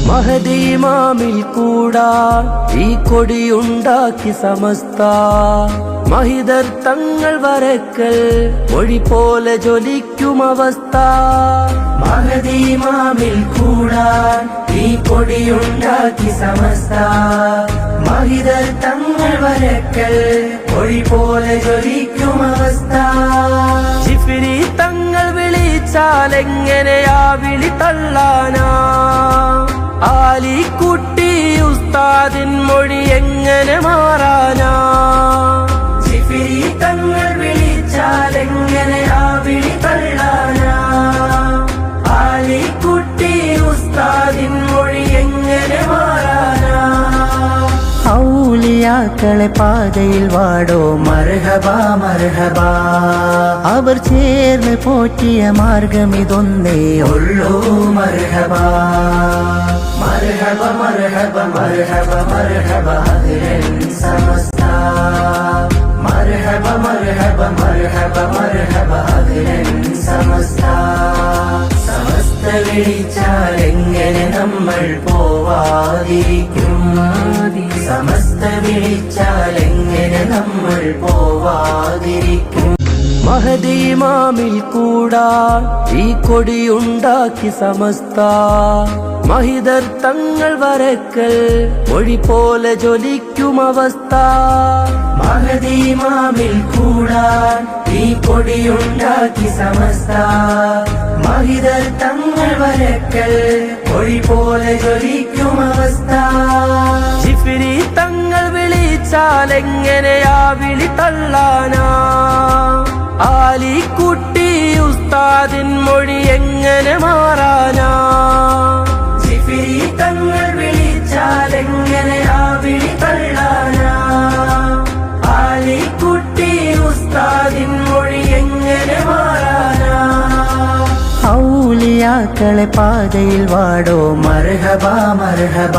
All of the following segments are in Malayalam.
മഹദി ഇമാമിൽ കൂടാ ഈ കൊടിയുണ്ടാക്കി സമസ്ത മഹിതർ തങ്ങൾ വരക്കൽ മൊഴി പോലെ ജ്വലിക്കും അവസ്ഥ. മഹദി ഇമാമിൽ കൂടാ ഈ കൊടിയുണ്ടാക്കി സമസ്ത മഹിതർ തങ്ങൾ വരക്കൽ മൊഴി പോലെ ജ്വലിക്കും അവസ്ഥ. ജിഫ്രി തങ്ങൾ വിളിച്ചാലെങ്ങനെയാ വിളി തള്ളാനാ, ആലിക്കുട്ടി ഉസ്താദിൻ മൊഴി എങ്ങനെ മാറാനാ. ജിഫ്രി തങ്ങൾ വിളിച്ചാലെങ്ങനെയാ വിളി തള്ളാനാ, ആലിക്കുട്ടി ഉസ്താദിൻ മൊഴി എങ്ങനെ മാറാനാ. ഔലിയാക്കളെ പാതയിൽ വാടോ മർഹബ മർഹബ, അവർ ചേർന്ന് പോറ്റിയ മാർഗം ഇതൊന്നേ ഉള്ളൂ മർഹബ. മർഹബ മർഹബ മർഹബ മർഹബ അഹ്ലൻ സമസ്ത, മർഹബ മർഹബ മർഹബ മർഹബ അഹ്ലൻ സമസ്ത. സമസ്ത വിളിച്ചാലെങ്ങനെ നമ്മൾ പോവാതിരിക്കും, സമസ്ത വിളിച്ചാലെങ്ങനെ നമ്മൾ പോവാതിരിക്കും. മഹദി ഇമാമിൽ കൂടാ ഈ കൊടിയുണ്ടാക്കി സമസ്ത മഹിതർ തങ്ങൾ വരക്കൽ മൊഴി പോലെ ജ്വലിക്കും അവസ്ഥ. മഹദി ഇമാമിൽ കൂടാ ഈ കൊടിയുണ്ടാക്കി സമസ്ത മഹിതർ തങ്ങൾ വരക്കൽ മൊഴി പോലെ ജ്വലിക്കും അവസ്ഥ. ജിഫ്രി തങ്ങൾ വിളിച്ചാലെങ്ങനെയാ വിളി തള്ളാനാ, ആലിക്കുട്ടി ഉസ്താദിൻ മൊഴി എങ്ങനെ മാറാനാ. ജിഫ്രി തങ്ങൾ വിളിച്ചാലെങ്ങനെയാ വിളി തള്ളാനാ, ആലിക്കുട്ടി ഉസ്താദിൻ മൊഴി എങ്ങനെ മാറാനാ. ഔലിയാക്കളെ പാതയിൽ വാടോ മർഹബ മർഹബ,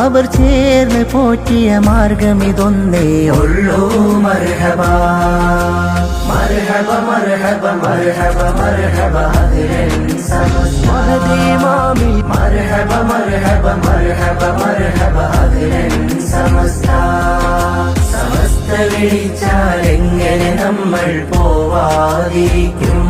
അവർ ചേർന്ന് പോറ്റിയ മാർഗം ഇതൊന്നേ ഉള്ളൂ മർഹബ. മർഹബ മർഹബ മർഹബ മർഹബ അഹ്ലൻ സമസ്ത. മഹദി ഇമാമിൽ മർഹബ മർഹബ മർഹബ മർഹബ അഹ്ലൻ സമസ്ത. സമസ്ത വിളിച്ചാലെങ്ങനെ നമ്മൾ പോവാതിരിക്കും.